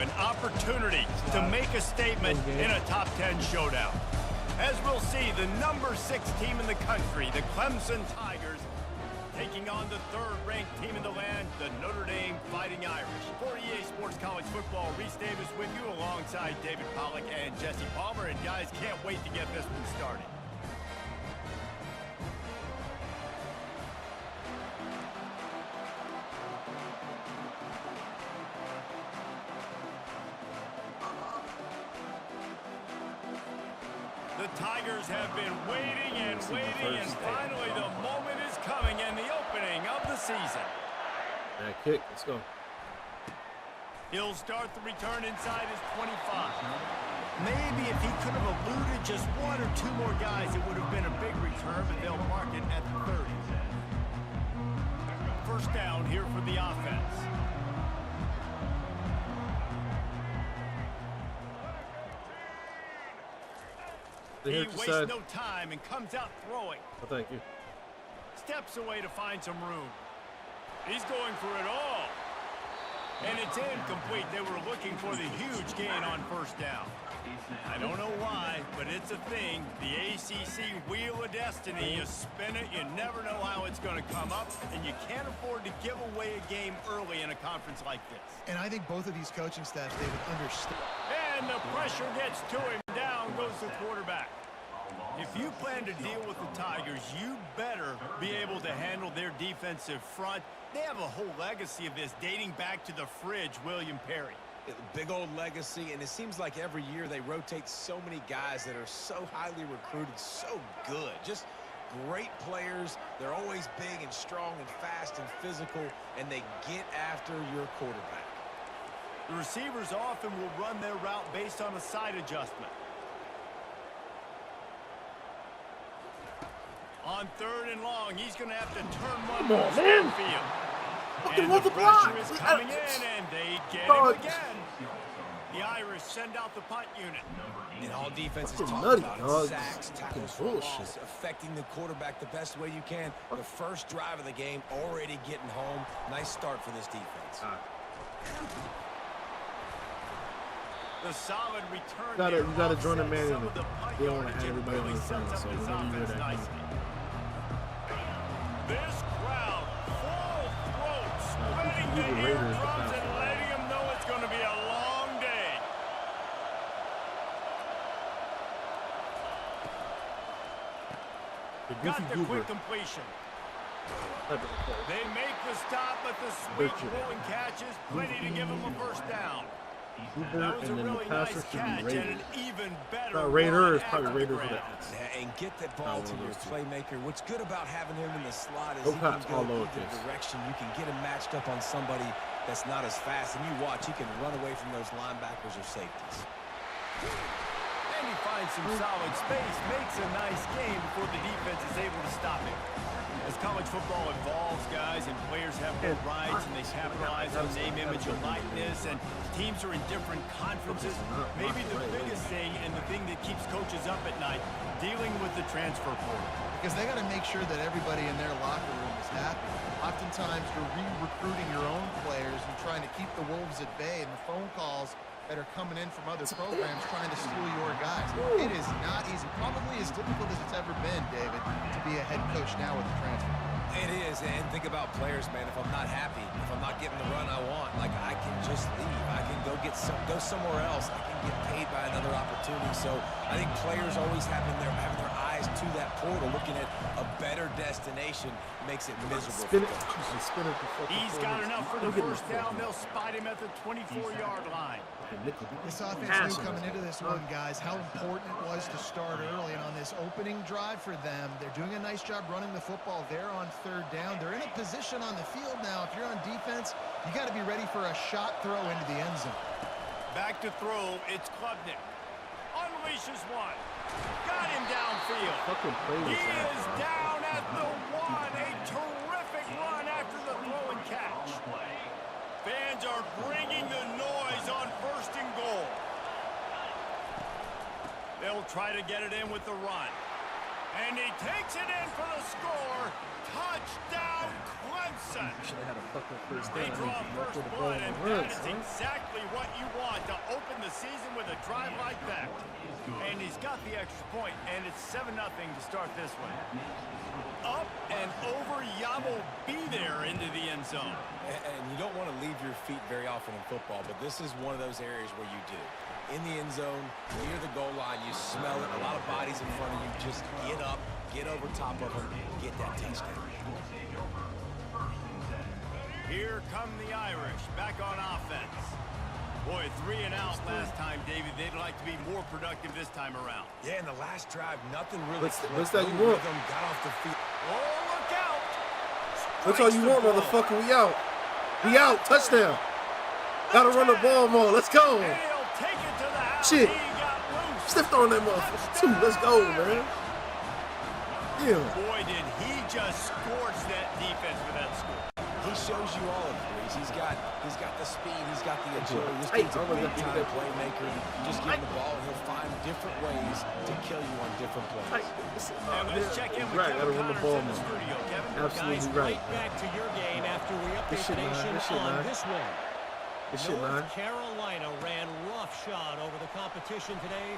An opportunity to make a statement in a top 10 showdown. As we'll see, the number 6 team in the country, the Clemson Tigers, taking on the 3rd-ranked team in the land, the Notre Dame Fighting Irish. For EA Sports College Football, Reese Davis with you alongside David Pollack and Jesse Palmer. And guys, can't wait to get this one started. The Tigers have been waiting and waiting, and finally the moment is coming and the opening of the season. That kick, let's go. He'll start the return inside his 25. Maybe if he could have eluded just 1 or 2 more guys, it would have been a big return, but they'll mark it at the 30. First down here for the offense. He wastes no time and comes out throwing. Oh, thank you. Steps away to find some room. He's going for it all. And it's incomplete. They were looking for the huge gain on first down. I don't know why, but it's a thing. The ACC Wheel of Destiny. You spin it, you never know how it's going to come up, and you can't afford to give away a game early in a conference like this. And I think both of these coaching staffs, they would understand. And the pressure gets to him. Down goes the quarterback. If you plan to deal with the Tigers, you better be able to handle their defensive front. They have a whole legacy of this dating back to the fridge, William Perry. Big old legacy, and it seems like every year they rotate so many guys that are so highly recruited, so good. Just great players. They're always big and strong and fast and physical, and they get after your quarterback. The receivers often will run their route based on a side adjustment. On 3rd and long, he's going to have to turn one more field. And the pressure is coming in, and they get him again. The Irish send out the punt unit. And all defenses talk about sacks, tackles for loss, affecting the quarterback the best way you can. The first drive of the game, already getting home. Nice start for this defense. The solid return. You gotta join the man in it. They don't want to have everybody on the front, so whenever you hear that. This crowd, full throat, sweating the eardrums and letting them know it's going to be a long day. Got the quick completion. They make the stop, but the sweet rolling catch is plenty to give them a first down. That was a really nice catch and an even better Raiders, probably Raiders with that. And get that ball to your playmaker. What's good about having him in the slot is he can go either direction. You can get him matched up on somebody that's not as fast, and you watch, he can run away from those linebackers or safeties. And he finds some solid space, makes a nice game before the defense is able to stop him. As college football evolves, guys, and players have more rights and they capitalize on name, image, and likeness, and teams are in different conferences, maybe the biggest thing and the thing that keeps coaches up at night, dealing with the transfer portal. Because they got to make sure that everybody in their locker room is happy. Oftentimes, you're re-recruiting your own players and trying to keep the wolves at bay, and the phone calls that are coming in from other programs trying to steal your guys. It is not easy. Probably as difficult as it's ever been, David, to be a head coach now with the transfer. It is, and think about players, man. If I'm not happy, if I'm not getting the run I want, like, I can just leave. I can go somewhere else. I can get paid by another opportunity. So I think players always having their eyes to that portal, looking at a better destination, makes it miserable. He's got enough for the first down. They'll spot him at the 24-yard line. This offense knew coming into this one, guys, how important it was to start early. And on this opening drive for them, they're doing a nice job running the football. They're on 3rd down. They're in a position on the field now. If you're on defense, you got to be ready for a shot throw into the end zone. Back to throw. It's Klubnik. Unleashes one. Got him downfield. He is down at the 1. A terrific run after the throw and catch. Fans are bringing the noise on 1st and goal. They'll try to get it in with the run. And he takes it in for the score. Touchdown, Clemson. Should have had a fucking first They down. draw first The blood, and that is son. exactly what you want to open the season with a drive like that. And he's got the extra point, and it's 7-0 to start this one. Up and over, Yabo be there into the end zone. And you don't want to leave your feet very often in football, but this is one of those areas where you do. In the end zone, near the goal line, you smell it. A lot of bodies in front of you. Just get up, get over top of them, get that touchdown. Here come the Irish, back on offense. Boy, 3 and out last time, David. They'd like to be more productive this time around. Yeah, in the last drive, nothing really. What's that you want? Got off the field. Oh, look out! That's all you want, motherfucker. We out. We out. Touchdown. Gotta run the ball more. Let's go. And he'll take it to the house. Shit. He got loose. Stiffed on that motherfucker, too. Let's go, man. Yeah. Boy, did he just scorch that defense with that score. He shows you all of these. He's got the speed. He's got the agility. This Hey, dude's a big-time playmaker. Just give him the ball, and he'll find different ways to kill you on different plays. And let's check in with Right, gotta Kevin run the Connors ball in the more. studio. Kevin? Absolutely right. Back to your game after we This update shit, the man. nation This shit, on man. this one. This shit, man. North Carolina ran roughshod over the competition today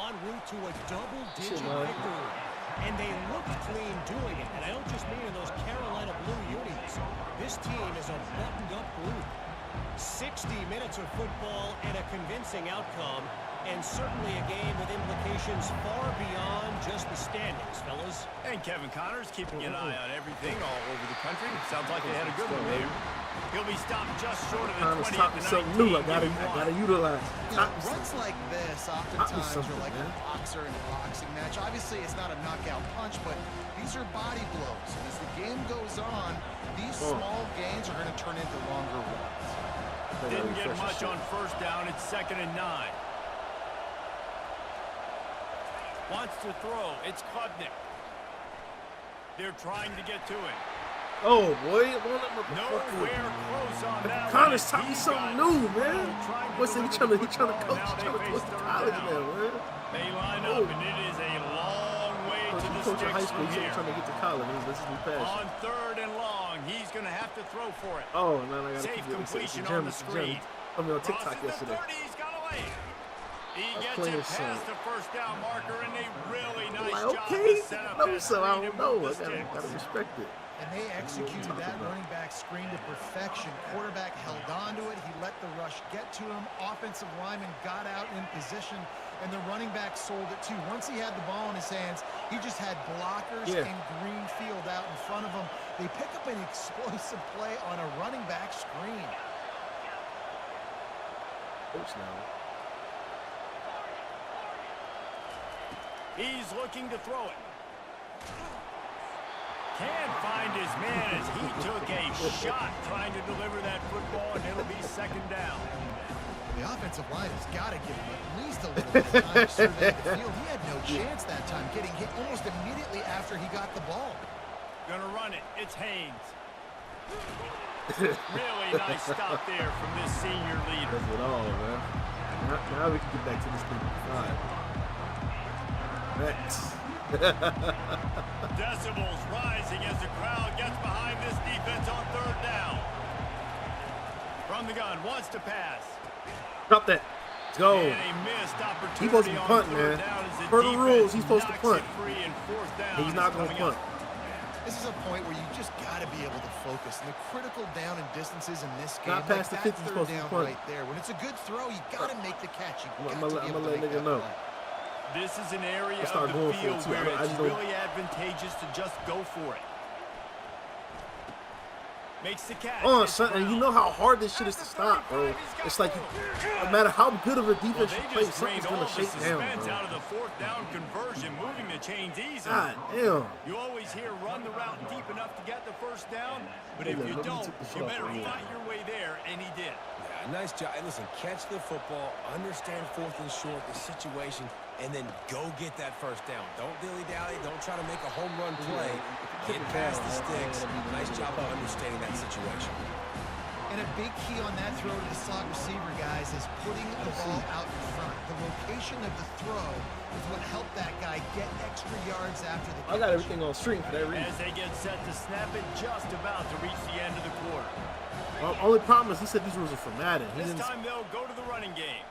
en route to a double-digit Shit, man. victory. And they looked clean doing it. And I don't just mean in those Carolina blue unis. This team is a buttoned-up group. 60 minutes of football and a convincing outcome, and certainly a game with implications far beyond just the standings, fellas. And Kevin Connors keeping an eye on everything all over the country. Sounds like they had a good one there. He'll be stopped just short of the Connors 20 taught me something new. I gotta utilize. You know, runs like this oftentimes something, are like man. a boxer in a boxing match. Obviously, it's not a knockout punch, but these are body blows. And as the game goes on, these small gains are going to turn into longer runs. Didn't get much on first down. It's 2nd and 9. Wants to throw. It's Klubnik. They're trying to get to it. Oh, boy. Nowhere close on that. Connors one. taught me He something got new, man. trying to What's he deliver the trying to football. coach? Now Trying to they coach face to third college down. now, man. They line up, and it is a long way to the Coach in high sticks school, from he's here. trying to get to college. This is new passion. On 3rd and long, he's going to have to throw for it. Oh, man, I gotta Safe keep it. completion It's a on gem, the it's a screen. gem. I mean, on TikTok Crosses the yesterday. 30, he's got a lane. He That's gets clean it as past shit. the first down marker, and a really nice Like, job okay, to set up no, that so I screen don't and know. move I the gotta sticks. respect it. And they executed that running back screen to perfection. Quarterback held on to it. He let the rush get to him. Offensive lineman got out in position, and the running back sold it too. Once he had the ball in his hands, he just had blockers and green field out in front of him. They pick up an explosive play on a running back screen. Coach now. He's looking to throw it. Can't find his man as he took a shot trying to deliver that football, and it'll be 2nd down. The offensive line has got to give him at least a little bit of time to survey the field. He had no chance that time, getting hit almost immediately after he got the ball. Gonna run it. It's Haynes. Really nice stop there from this senior leader. Does it all, man. Now we can get back to this thing. Next. Decibels rising as the crowd gets behind this defense on 3rd down. From the gun, wants to pass. Drop that. Let's go. And a missed opportunity. He's supposed to be on punting, 3rd man. down as the Per the defense rules, he's supposed to knocks punt. it free, and 4th down He's not going to coming punt. up. This is a point where you just got to be able to focus. And the critical down and distances in this game, Not past the 50, he's supposed to down punt. right there. When it's a good throw, you got to make the catch. You I'm got gonna to be able let to make nigga that know. play. This is an area I'll start of the going for it, field too. where I it's just don't- really advantageous to just go for it. Makes the catch. Oh, It's son, and you Brown. know how hard this shit is to stop, bro. It's like, no matter how good of a Well, defense they you play, just drained something's all gonna the shake down, suspense bro. out of the 4th down conversion, moving the chains easily. God damn. You always hear run the route deep enough to get the 1st down, but if Yeah, you let me don't, take this you off better right here. fight your way there, and he did. Yeah, nice job. And listen, catch the football, understand 4th and short, the situation, and then go get that 1st down. Don't dilly-dally. Don't try to make a home run play. Get past the sticks. Nice job of understanding that situation. And a big key on that throw to the slot receiver, guys, is putting the ball out in front. The location of the throw is what helped that guy get extra yards after the catch. I got everything on stream for that reason. As they get set to snap it, just about to reach the end of the quarter. Only problem is he said these rules are for Madden. He This didn't, time they'll go to the running game.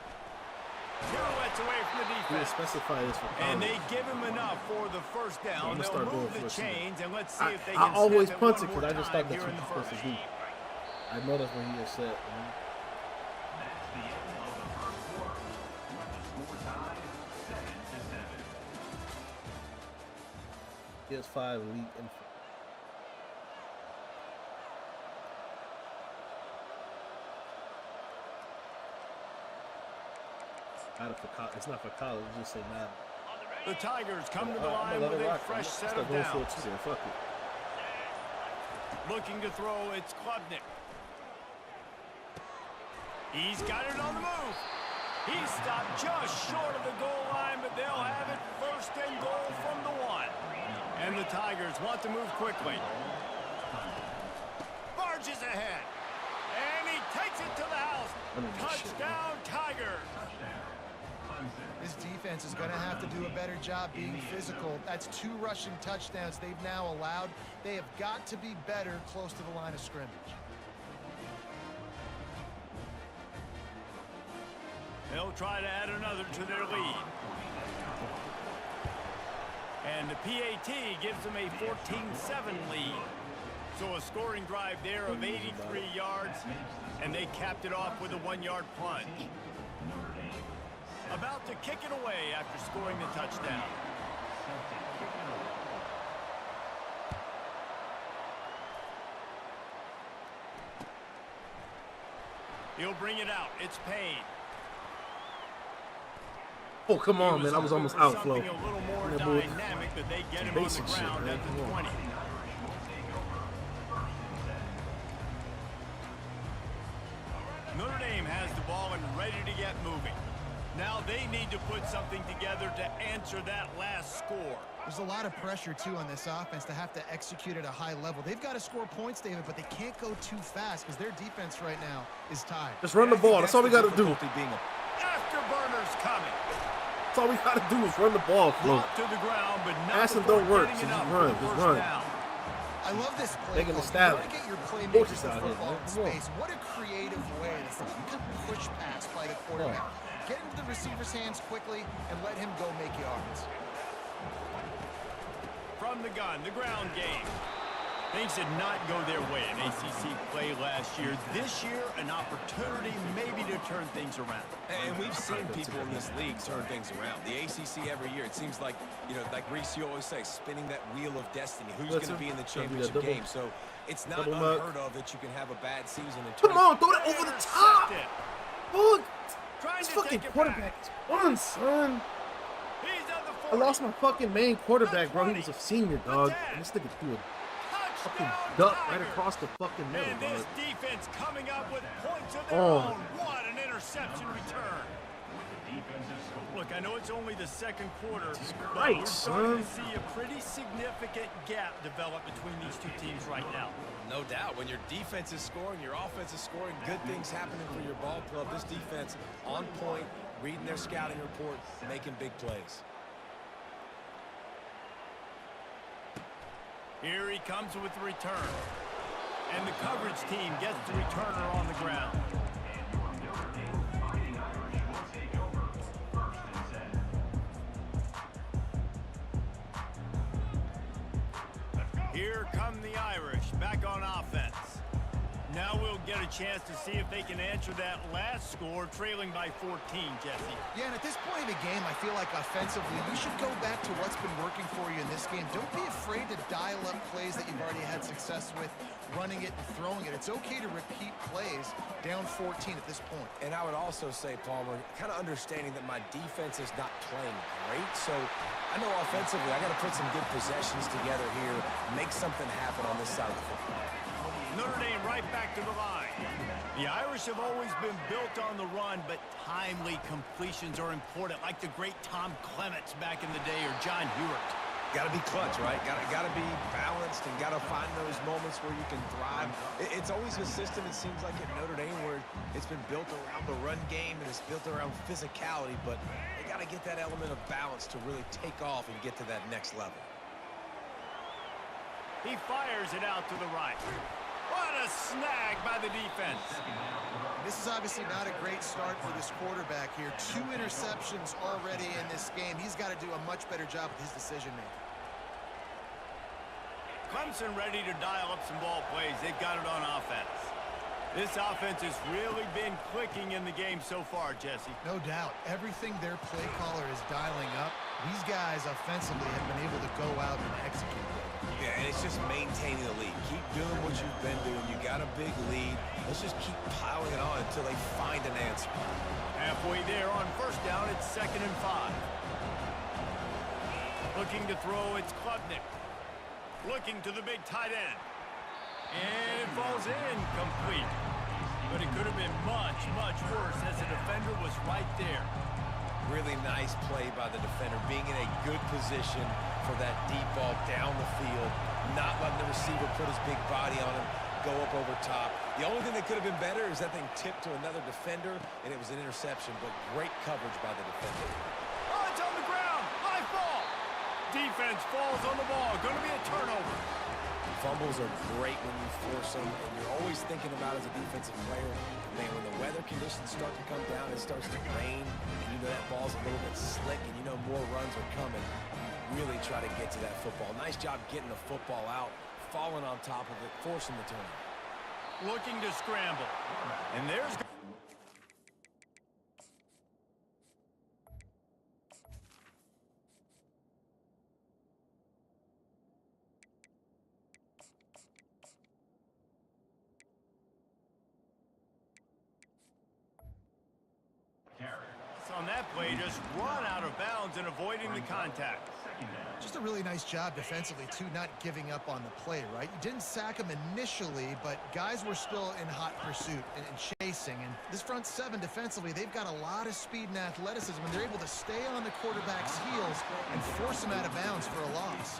Pirouettes away from the he didn't defense. specify this for And college. they give him enough for the first down. I'm gonna They'll start move doing the flips. chains, and let's see if they can I always snap it punt one it more because I just time thought that's here what in you're the supposed to first. do. I know that's what he just said. Man. He has 5 elite and it's not for college, just say Madden. The Tigers come to the I'm line gonna let with it a rock. fresh set Start of going for downs. it too, then. Fuck it. Looking to throw, it's Klubnik. He's got it on the move. He's stopped just short of the goal line, but they'll have it first and goal from the 1. And the Tigers want to move quickly. Barges ahead. And he takes it to the house. Touchdown, Tigers. This defense is going to have to do a better job being physical. That's 2 rushing touchdowns they've now allowed. They have got to be better close to the line of scrimmage. They'll try to add another to their lead. And the PAT gives them a 14-7 lead. So a scoring drive there of 83 yards, and they capped it off with a 1-yard plunge. About to kick it away after scoring the touchdown. He'll bring it out. It's Payne. Oh, come on, man. I was almost out, Flo. Something a little more That boy- dynamic, but they get him on the basic shit, ground man. at the Come on. 20. Notre Dame has the ball and ready to get moving. Now they need to put something together to answer that last score. There's a lot of pressure, too, on this offense to have to execute at a high level. They've got to score points, David, but they can't go too fast because their defense right now is tied. Just run the ball. That's all we got to do. Afterburners coming. That's all we got to do is run the ball, Flo. Brought to the ground, but not Passing before don't work, getting so just enough run, for the just first run. down. I love this play. Making the call. stab. You want to get your Coaches playmakers the out here, football man. in Come on. space. What a creative way. It's a good push pass by the quarterback. Get into the receiver's hands quickly and let him go make yards. From the gun, the ground game. Things did not go their way in ACC play last year. This year, an opportunity maybe to turn things around. And we've seen people in this league turn things around. The ACC every year, it seems like, you know, like Reese, you always say, spinning that wheel of destiny. Who's going to be in the championship game? So it's not unheard of that you can have a bad season. And Come on, throw that over the top. Look, Trying this to fucking take it quarterback is fun, son. He's at the I 40. lost my fucking main quarterback, bro. He was a senior, dog. And this nigga threw a fucking duck right across the fucking middle, And this dog. defense coming up with points of their Oh. own. What an interception return. Look, I know it's only the second quarter, but we're Christ, starting to son. see a pretty significant gap develop between these two teams right now. no doubt, when your defense is scoring, your offense is scoring, good things happening for your ball club. This defense on point, reading their scouting report, making big plays. Here he comes with the return. And the coverage team gets the returner on the ground. Here come the Irish, back on offense. Now we'll get a chance to see if they can answer that last score, trailing by 14, Jesse. Yeah, and at this point in the game, I feel like offensively, you should go back to what's been working for you in this game. Don't be afraid to dial up plays that you've already had success with, running it and throwing it. It's okay to repeat plays down 14 at this point. And I would also say, Palmer, kind of understanding that my defense is not playing great. So I know offensively, I got to put some good possessions together here, make something happen on this side of the football. Notre Dame right back to the line. The Irish have always been built on the run, but timely completions are important, like the great Tom Clements back in the day or John Hewitt. Got to be clutch, right? Got to be balanced and got to find those moments where you can thrive. It's always a system, it seems like, at Notre Dame where it's been built around the run game and it's built around physicality, but they got to get that element of balance to really take off and get to that next level. He fires it out to the right. What a snag by the defense. This is obviously not a great start for this quarterback here. 2 interceptions already in this game. He's got to do a much better job with his decision-making. Clemson ready to dial up some ball plays. They've got it on offense. This offense has really been clicking in the game so far, Jesse. No doubt. Everything their play caller is dialing up, these guys offensively have been able to go out and execute. Yeah, and it's just maintaining the lead. Keep doing what you've been doing. You got a big lead. Let's just keep piling it on until they find an answer. Halfway there on first down, it's 2nd and 5. Looking to throw, it's Klubnik. Looking to the big tight end. And it falls in complete. But it could have been much, much worse as the defender was right there. Really nice play by the defender, being in a good position for that deep ball down the field, not letting the receiver put his big body on him, go up over top. The only thing that could have been better is that thing tipped to another defender, and it was an interception, but great coverage by the defender. Oh, it's on the ground. High ball. Defense falls on the ball. Going to be a turnover. Fumbles are great when you force them, and you're always thinking about as a defensive player, man, when the weather conditions start to come down, it starts to rain, and you know that ball's a little bit slick, and you know more runs are coming, you really try to get to that football. Nice job getting the football out, falling on top of it, forcing the turnover. Looking to scramble. And there's... on that play, just run out of bounds and avoiding the contact. Just a really nice job defensively, too, not giving up on the play, right? You didn't sack him initially, but guys were still in hot pursuit and chasing. And this front 7 defensively, they've got a lot of speed and athleticism, and they're able to stay on the quarterback's heels and force him out of bounds for a loss.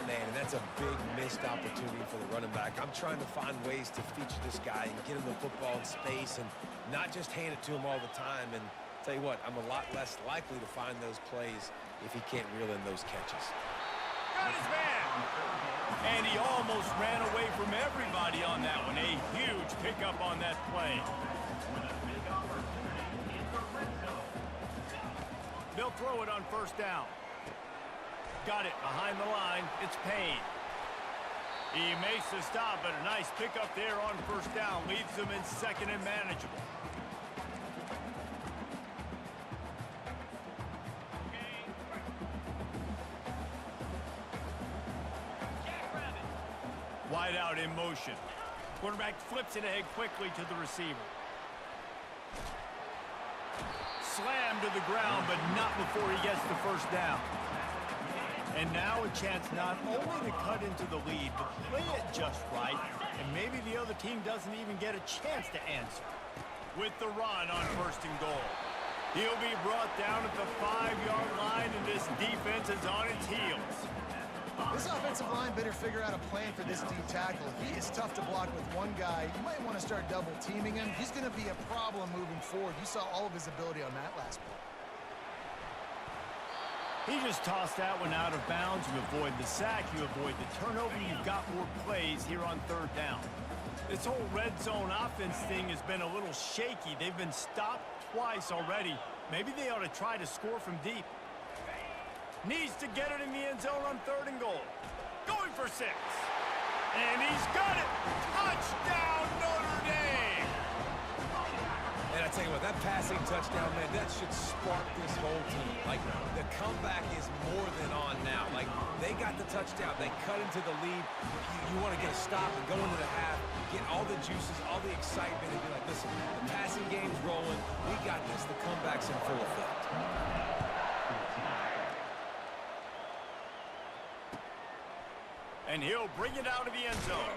Man, and that's a big missed opportunity for the running back. I'm trying to find ways to feature this guy and get him the football in space and not just hand it to him all the time. And tell you what, I'm a lot less likely to find those plays if he can't reel in those catches. Got his man! And he almost ran away from everybody on that one. A huge pickup on that play. They'll throw it on first down. Got it behind the line. It's Payne. He makes the stop, but a nice pickup there on first down. Leaves them in 2nd and manageable. Wide out in motion. Quarterback flips it ahead quickly to the receiver. Slammed to the ground, but not before he gets the first down. And now a chance not only to cut into the lead, but play it just right, and maybe the other team doesn't even get a chance to answer. With the run on 1st and goal. He'll be brought down at the 5-yard line, and this defense is on its heels. This offensive line better figure out a plan for this D tackle. He is tough to block with one guy. You might want to start double-teaming him. He's going to be a problem moving forward. You saw all of his ability on that last play. He just tossed that one out of bounds. You avoid the sack, you avoid the turnover. You've got more plays here on 3rd down. This whole red zone offense thing has been a little shaky. They've been stopped twice already. Maybe they ought to try to score from deep. Needs to get it in the end zone on 3rd and goal. Going for 6. And he's got it. Touchdown, Notre Dame. And I tell you what, that passing touchdown, man, that should spark this whole team. Like, the comeback is more than on now. Like, they got the touchdown. They cut into the lead. You want to get a stop and go into the half, get all the juices, all the excitement, and be like, listen, the passing game's rolling. We got this. The comeback's in full effect. And he'll bring it out of the end zone.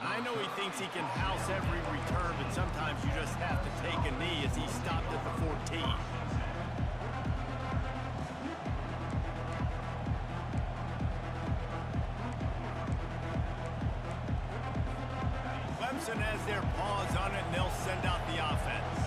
I know he thinks he can house every return, but sometimes you just have to take a knee as he stopped at the 14. their paws on it, and they'll send out the offense.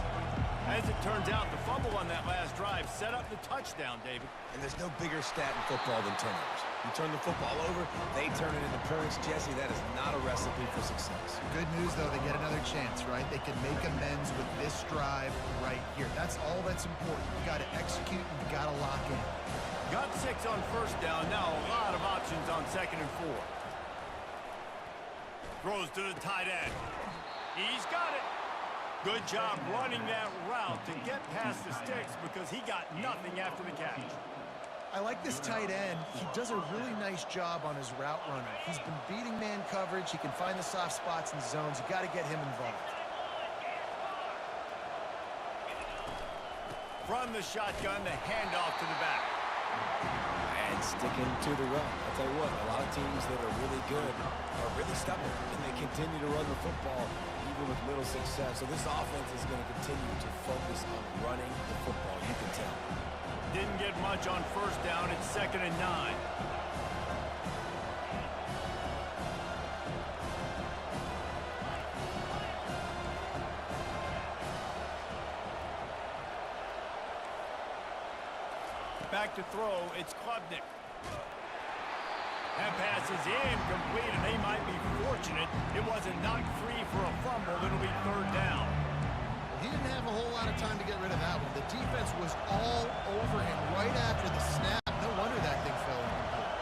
As it turns out, the fumble on that last drive set up the touchdown, David. And there's no bigger stat in football than turnovers. You turn the football over, they turn it into points. Jesse, that is not a recipe for success. Good news, though, they get another chance, right? They can make amends with this drive right here. That's all that's important. You got to execute and you got to lock in. Got 6 on first down. Now a lot of options on 2nd and 4. Throws to the tight end. He's got it. Good job running that route to get past the sticks because he got nothing after the catch. I like this tight end. He does a really nice job on his route runner. He's been beating man coverage. He can find the soft spots and zones. You got to get him involved. From the shotgun, the handoff to the back. And sticking to the run. I'll tell you what, a lot of teams that are really good are really stubborn, and they continue to run the football even with little success. So this offense is going to continue to focus on running the football. You can tell. Didn't get much on first down. It's 2nd and 9. Back to throw, it's Klubnik. That pass is incomplete, and they might be fortunate it wasn't knocked free for a fumble. It'll be 3rd down. He didn't have a whole lot of time to get rid of that one. The defense was all over him right after the snap. No wonder that thing fell incomplete.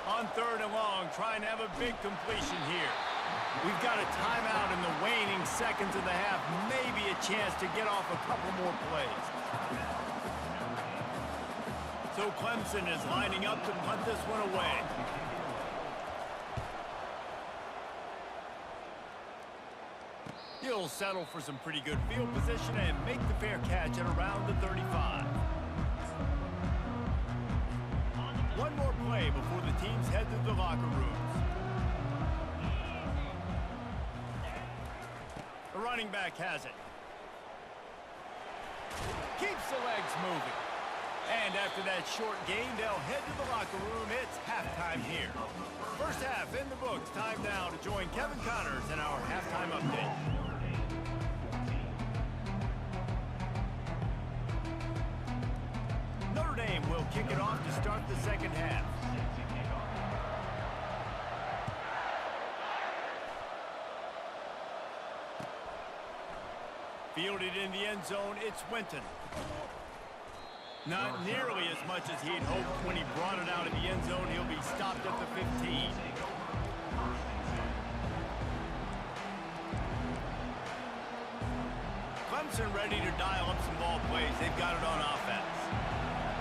On 3rd and long, trying to have a big completion here. We've got a timeout in the waning seconds of the half. Maybe a chance to get off a couple more plays. So Clemson is lining up to punt this one away. He'll settle for some pretty good field position and make the fair catch at around the 35. One more play before the teams head to the locker rooms. The running back has it. Keeps the legs moving. And after that short gain, they'll head to the locker room. It's halftime here. First half in the books. Time now to join Kevin Connors in our halftime update. Notre Dame will kick it off to start the second half. Fielded in the end zone, it's Winton. Not nearly as much as he'd hoped when he brought it out of the end zone. He'll be stopped at the 15. Clemson ready to dial up some ball plays. They've got it on offense.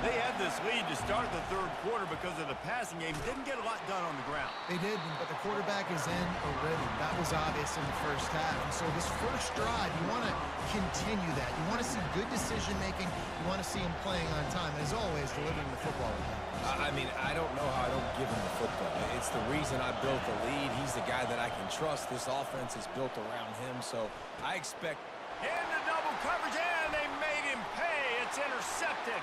They had this lead to start the 3rd quarter because of the passing game. Didn't get a lot done on the ground. They did, but the quarterback is in a rhythm. That was obvious in the first half. And so this first drive, you want to continue that. You want to see good decision-making. You want to see him playing on time. And as always, delivering the football. I mean, I don't know how I don't give him the football. It's the reason I built the lead. He's the guy that I can trust. This offense is built around him, so I expect... Into double coverage, and they made him pay. It's intercepted.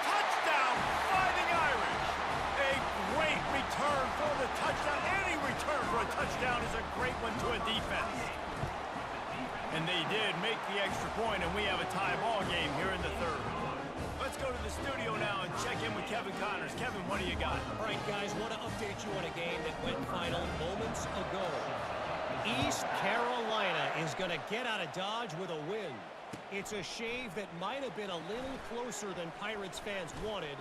Touchdown, Fighting Irish. A great return for the touchdown. Any return for a touchdown is a great one to a defense. And they did make the extra point, and we have a tie ball game here in the 3rd. Let's go to the studio now and check in with Kevin Connors. Kevin, what do you got? All right, guys, want to update you on a game that went final moments ago. East Carolina is going to get out of Dodge with a win. It's a shave that might have been a little closer than Pirates fans wanted,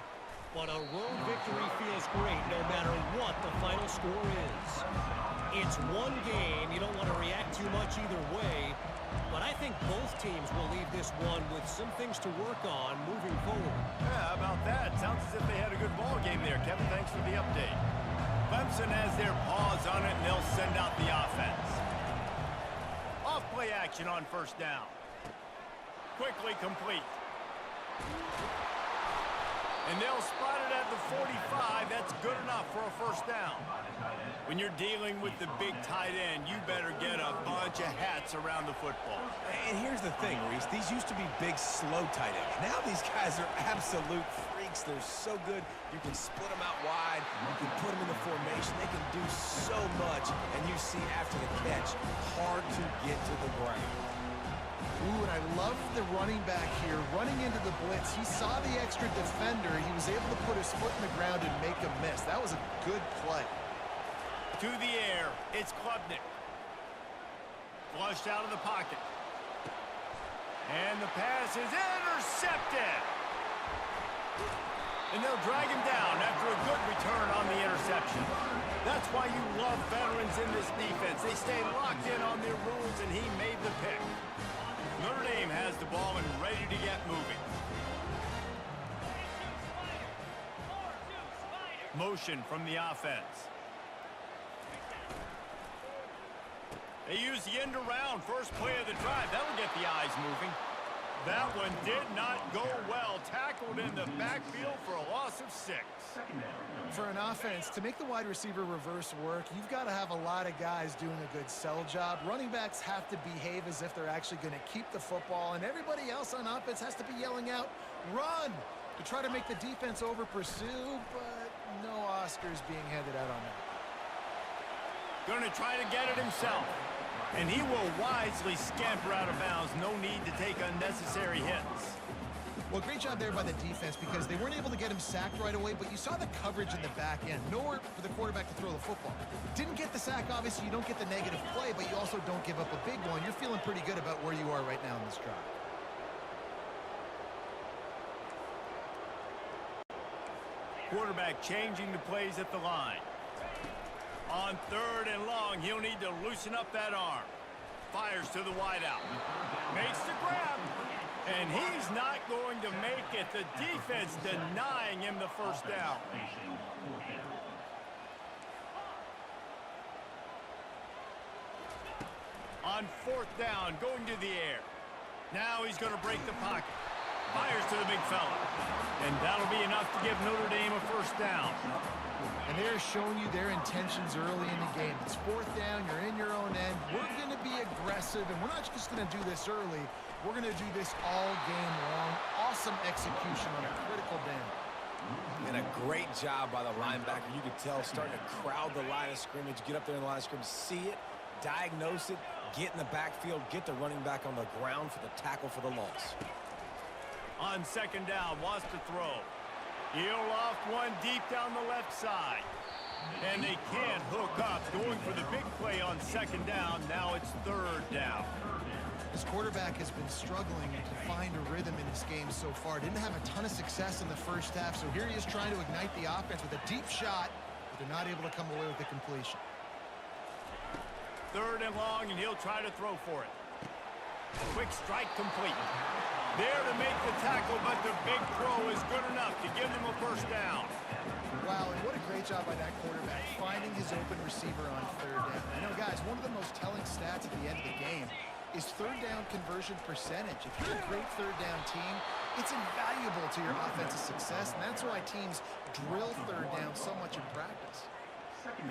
but a road victory feels great no matter what the final score is. It's one game. You don't want to react too much either way, but I think both teams will leave this one with some things to work on moving forward. Yeah, how about that? Sounds as if they had a good ball game there. Kevin, thanks for the update. Clemson has their paws on it, and they'll send out the offense. Off-play action on first down. Quickly complete. And they'll spot it at the 45. That's good enough for a first down. When you're dealing with the big tight end, you better get a bunch of hats around the football. And here's the thing, Reese. These used to be big, slow tight ends. Now these guys are absolute freaks. They're so good. You can split them out wide. You can put them in the formation. They can do so much. And you see after the catch, hard to get to the ground. Ooh, and I love the running back here running into the blitz. He saw the extra defender. He was able to put his foot in the ground and make a miss. That was a good play. To the air, it's Klubnik. Flushed out of the pocket. And the pass is intercepted. And they'll drag him down after a good return on the interception. That's why you love veterans in this defense. They stay locked in on their rules, and he made the pick. Notre Dame has the ball and ready to get moving. Motion from the offense. They use the end around first play of the drive. That'll get the eyes moving. That one did not go well. Tackled in the backfield for a loss of 6. For an offense, to make the wide receiver reverse work, you've got to have a lot of guys doing a good sell job. Running backs have to behave as if they're actually going to keep the football, and everybody else on offense has to be yelling out, run, to try to make the defense over pursue, but no Oscars being handed out on that. Going to try to get it himself. And he will wisely scamper out of bounds. No need to take unnecessary hits. Well, great job there by the defense because they weren't able to get him sacked right away, but you saw the coverage in the back end. Nowhere for the quarterback to throw the football. Didn't get the sack, obviously. You don't get the negative play, but you also don't give up a big one. You're feeling pretty good about where you are right now in this drive. Quarterback changing the plays at the line. On 3rd and long, he'll need to loosen up that arm. Fires to the wideout. Makes the grab. And he's not going to make it. The defense denying him the first down. On 4th down, going to the air. Now he's going to break the pocket. Fires to the big fella. And that'll be enough to give Notre Dame a first down. And they're showing you their intentions early in the game. It's 4th down, you're in your own end. We're going to be aggressive, and we're not just going to do this early. We're going to do this all game long. Awesome execution on a critical down. And a great job by the linebacker. You could tell starting to crowd the line of scrimmage, get up there in the line of scrimmage, see it, diagnose it, get in the backfield, get the running back on the ground for the tackle for the loss. On 2nd down, wants to throw. He'll loft one deep down the left side. And they can't hook up. Going for the big play on 2nd down. Now it's 3rd down. This quarterback has been struggling to find a rhythm in this game so far. Didn't have a ton of success in the first half, so here he is trying to ignite the offense with a deep shot, but they're not able to come away with the completion. 3rd and long, and he'll try to throw for it. Quick strike complete. There to make the tackle, but the big throw is good enough to give them a first down. Wow, and what a great job by that quarterback, finding his open receiver on 3rd down. You know, guys, one of the most telling stats at the end of the game is 3rd down conversion percentage. If you're a great 3rd down team, it's invaluable to your offensive success, and that's why teams drill 3rd down so much in practice.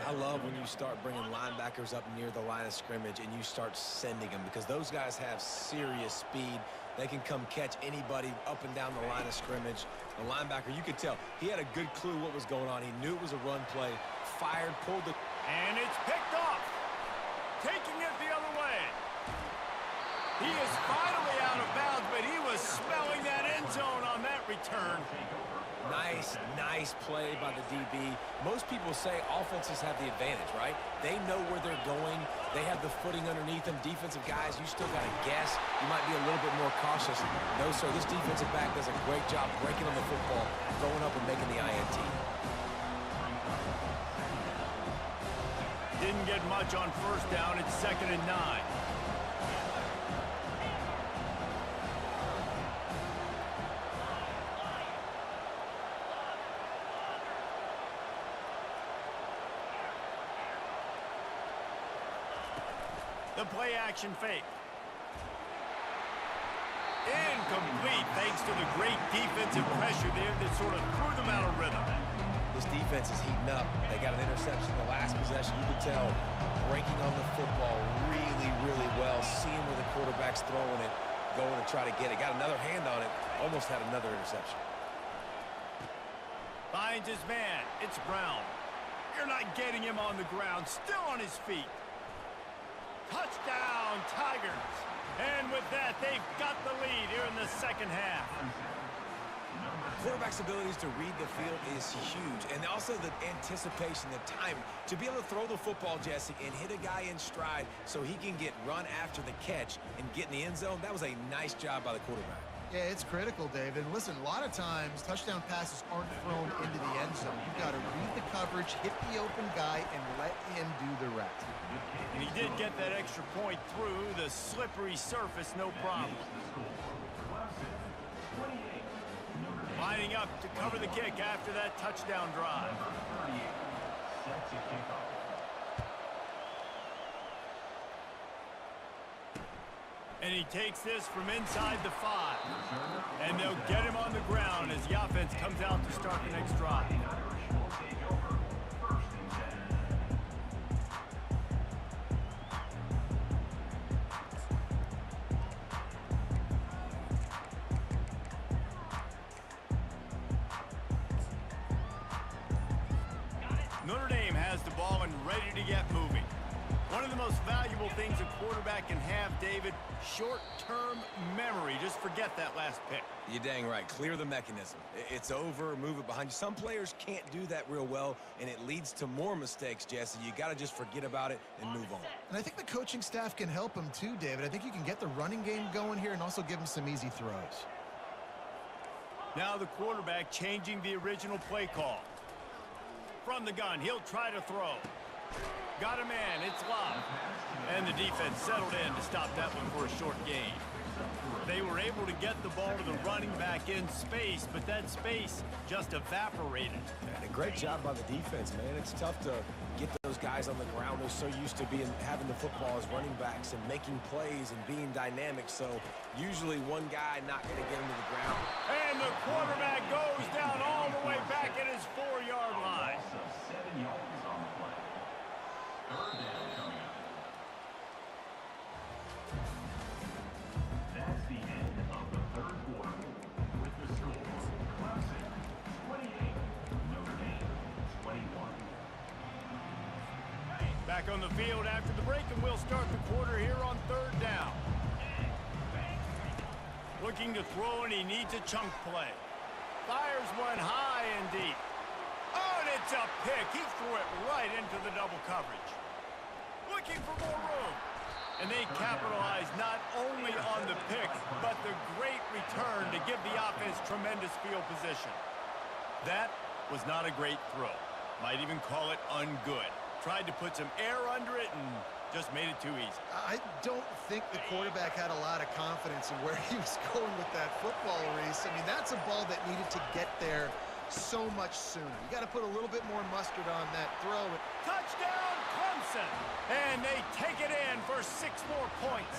I love when you start bringing linebackers up near the line of scrimmage and you start sending them because those guys have serious speed. They can come catch anybody up and down the line of scrimmage. The linebacker, you could tell, he had a good clue what was going on. He knew it was a run play, fired, pulled the... And it's picked off. Taking it the other way. He is finally out of bounds, but he was smelling that end zone on that return. Nice play by the DB. Most people say offenses have the advantage, right? They know where they're going. They have the footing underneath them. Defensive guys, you still got to guess. You might be a little bit more cautious. No, sir, this defensive back does a great job breaking on the football, going up and making the INT. Didn't get much on 1st down. It's 2nd and 9. The play action fake. Incomplete, thanks to the great defensive pressure there that sort of threw them out of rhythm. This defense is heating up. They got an interception the last possession. You could tell breaking on the football really, really well, seeing where the quarterback's throwing it, going to try to get it. Got another hand on it, almost had another interception. Finds his man. It's Brown. You're not getting him on the ground, still on his feet. Touchdown, Tigers. And with that, they've got the lead here in the second half. Quarterback's abilities to read the field is huge, and also the anticipation, the time to be able to throw the football, Jesse, and hit a guy in stride so he can get run after the catch and get in the end zone. That was a nice job by the quarterback. Yeah, it's critical, David. Listen, a lot of times touchdown passes aren't thrown into the end zone. You've got to read the coverage, hit the open guy, and let him do the rest. And he did get that extra point through the slippery surface, no problem. Lining up to cover the kick after that touchdown drive. And he takes this from inside the 5. And they'll get him on the ground as the offense comes out to start the next drive. Notre Dame has the ball and ready to get moving. One of the most valuable things a quarterback can have, David, short-term memory. Just forget that last pick. You're dang right. Clear the mechanism. It's over, move it behind you. Some players can't do that real well, and it leads to more mistakes, Jesse. You got to just forget about it and move on. And I think the coaching staff can help him too, David. I think you can get the running game going here and also give him some easy throws. Now the quarterback changing the original play call. From the gun, he'll try to throw. Got a man, it's Love. And the defense settled in to stop that one for a short gain. They were able to get the ball to the running back in space, but that space just evaporated. And a great job by the defense, man. It's tough to get those guys on the ground. They're so used to having the football as running backs and making plays and being dynamic. So usually one guy not going to get him to the ground. And the quarterback goes down all the way back at his 4-yard line. That's the end of the third quarter with the score Clemson 28, Notre Dame 21. Back on the field after the break, and we'll start the quarter here on third down. Looking to throw, and he needs a chunk play. Fires one high and deep. Oh, and it's a pick. He threw it right into the double coverage. Looking for more room. And they capitalize not only on the pick, but the great return to give the offense tremendous field position. That was not a great throw. Might even call it ungood. Tried to put some air under it and just made it too easy. I don't think the quarterback had a lot of confidence in where he was going with that football, Reese. I mean, that's a ball that needed to get there so much sooner. You got to put a little bit more mustard on that throw. Touchdown, Clemson! And they take it in for 6 more points.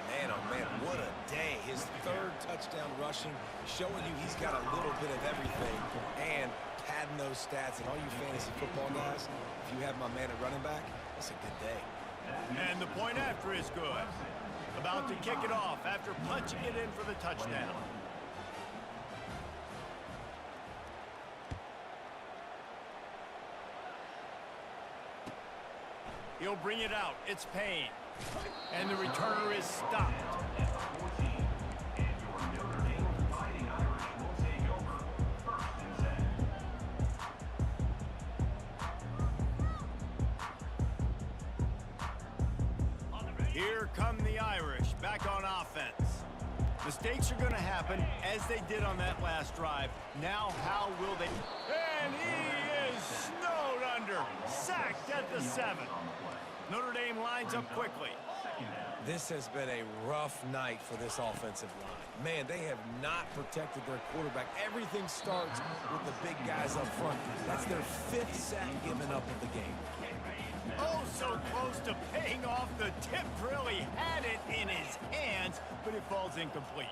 Man, oh man, what a day. His third touchdown rushing, showing you he's got a little bit of everything and padding those stats. And all you fantasy football guys, if you have my man at running back, that's a good day. And the point after is good. About to kick it off after punching it in for the touchdown. He'll bring it out. It's Payne. And the returner is stopped. Here come the Irish back on offense. Mistakes are going to happen as they did on that last drive. Now how will they? And he is snowed under. Sacked at the 7. Notre Dame lines up quickly. This has been a rough night for this offensive line. Man, they have not protected their quarterback. Everything starts with the big guys up front. That's their 5th sack given up of the game. Oh, so close to paying off. The tip really had it in his hands, but it falls incomplete.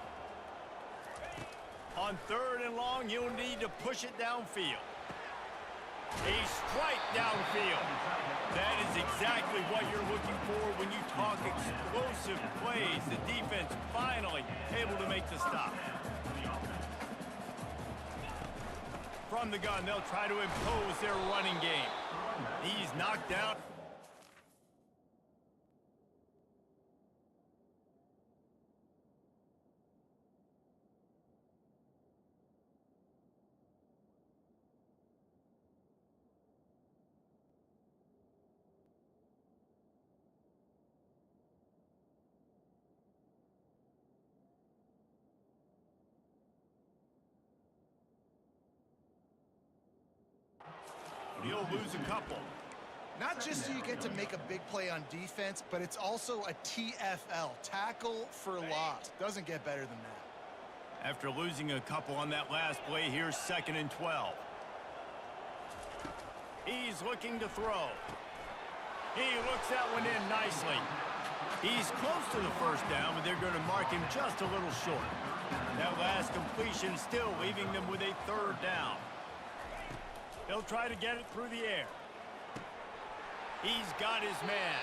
On 3rd and long, you'll need to push it downfield. A strike downfield. That is exactly what you're looking for when you talk explosive plays. The defense finally able to make the stop. From the gun, they'll try to impose their running game. He's knocked out. He'll lose a couple. Not just so you get to make a big play on defense, but it's also a TFL, tackle for loss. Doesn't get better than that. After losing a couple on that last play, here's 2nd and 12. He's looking to throw. He looks that one in nicely. He's close to the first down, but they're going to mark him just a little short. That last completion still leaving them with a 3rd down. He'll try to get it through the air. He's got his man.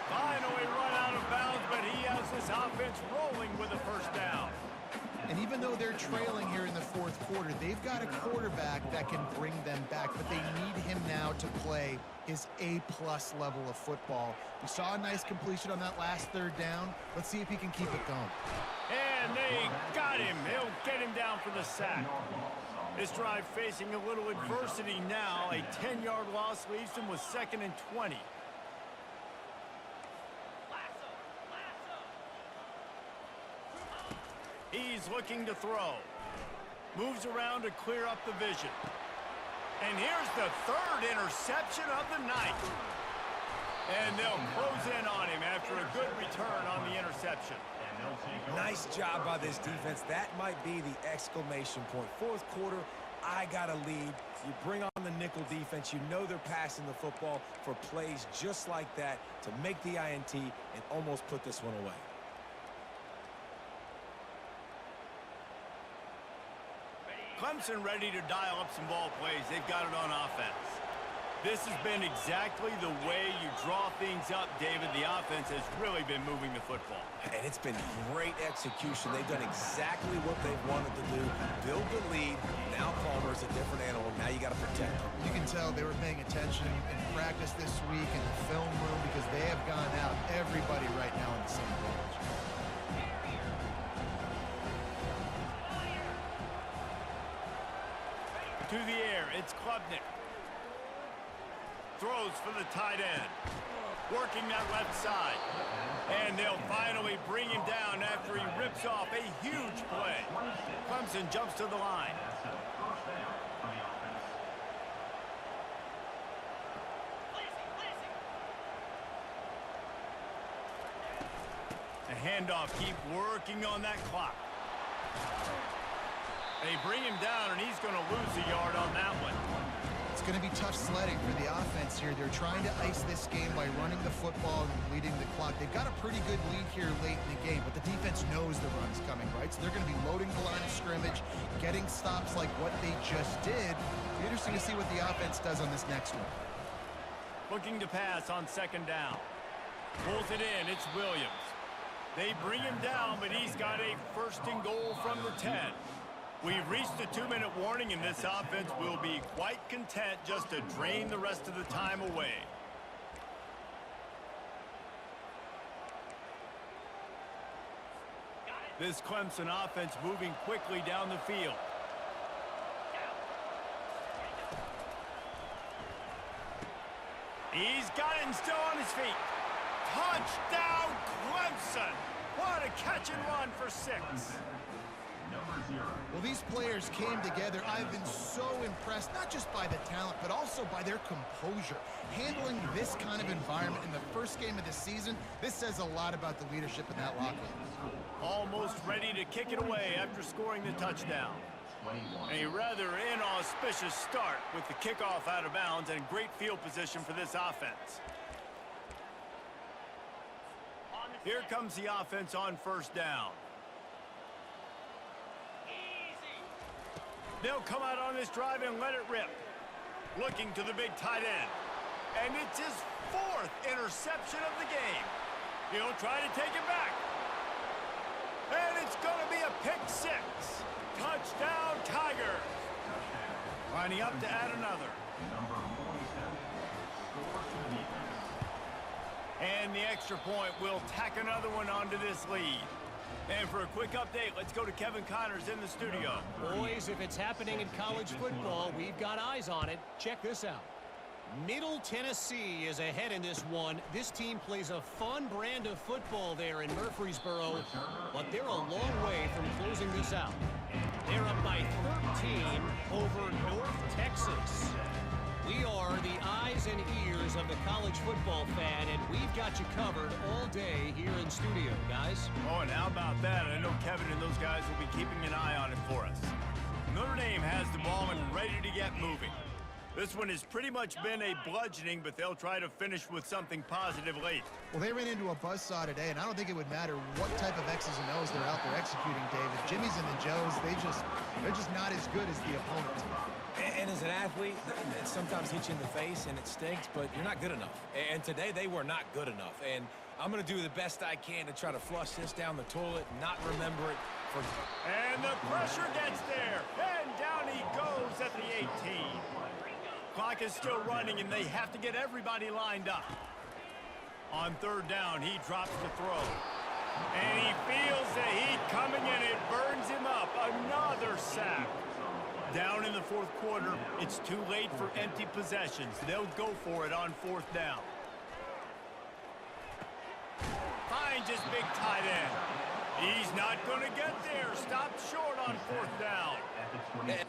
Finally run out of bounds, but he has this offense rolling with a 1st down. And even though they're trailing here in the 4th quarter, they've got a quarterback that can bring them back, but they need him now to play his A-plus level of football. We saw a nice completion on that last 3rd down. Let's see if he can keep it going. And they got him. They'll get him down for the sack. This drive facing a little adversity now. A 10-yard loss leaves them with 2nd and 20. He's looking to throw. Moves around to clear up the vision. And here's the 3rd interception of the night. And they'll close in on him after a good return on the interception. Nice job by this defense. That might be the exclamation point. 4th quarter, I got a lead. You bring on the nickel defense. You know they're passing the football for plays just like that to make the INT and almost put this one away. Clemson ready to dial up some ball plays. They've got it on offense. This has been exactly the way you draw things up, David. The offense has really been moving the football. And it's been great execution. They've done exactly what they've wanted to do. Build the lead. Now Palmer's a different animal. Now you got to protect him. You can tell they were paying attention in practice this week in the film room because they have gone out, everybody right now on the same page. To the air, it's Klubnik. Throws for the tight end. Working that left side. And they'll finally bring him down after he rips off a huge play. Clemson jumps to the line. The handoff, keep working on that clock. They bring him down, and he's going to lose a yard on that one. It's going to be tough sledding for the offense here. They're trying to ice this game by running the football and leading the clock. They've got a pretty good lead here late in the game, but the defense knows the run's coming, right? So they're going to be loading the line of scrimmage, getting stops like what they just did. It'll be interesting to see what the offense does on this next one. Looking to pass on 2nd down. Pulls it in. It's Williams. They bring him down, but he's got a 1st and goal from the 10. We've reached a 2-minute warning, and this offense will be quite content just to drain the rest of the time away. This Clemson offense moving quickly down the field. He's got it and still on his feet. Touchdown, Clemson! What a catch and run for 6. Well, these players came together. I've been so impressed, not just by the talent, but also by their composure. Handling this kind of environment in the first game of the season, this says a lot about the leadership in that locker room. Almost ready to kick it away after scoring the touchdown. A rather inauspicious start with the kickoff out of bounds and great field position for this offense. Here comes the offense on first down. They'll come out on this drive and let it rip. Looking to the big tight end. And it's his 4th interception of the game. He'll try to take it back. And it's going to be a pick 6. Touchdown, Tigers. Lining up to add another. And the extra point will tack another one onto this lead. And for a quick update, let's go to Kevin Connors in the studio. Boys, if it's happening in college football, we've got eyes on it. Check this out. Middle Tennessee is ahead in this one. This team plays a fun brand of football there in Murfreesboro, but they're a long way from closing this out. They're up by 13 over North Texas. We are the eyes and ears of the college football fan, and we've got you covered all day here in studio, guys. Oh, and how about that? I know Kevin and those guys will be keeping an eye on it for us. Notre Dame has the ball and ready to get moving. This one has pretty much been a bludgeoning, but they'll try to finish with something positive late. Well, they ran into a buzzsaw today, and I don't think it would matter what type of X's and O's they're out there executing, David. Jimmy's and the Joes, they're just not as good as the opponent. And as an athlete, it sometimes hits you in the face and it stinks, but you're not good enough. And today they were not good enough. And I'm going to do the best I can to try to flush this down the toilet and not remember it for... And the pressure gets there. And down he goes at the 18. Clock is still running, and they have to get everybody lined up. On third down, he drops the throw. And he feels the heat coming, and it burns him up. Another sack. Down in the 4th quarter, it's too late for empty possessions. They'll go for it on 4th down. Finds his big tight end. He's not going to get there. Stopped short on 4th down.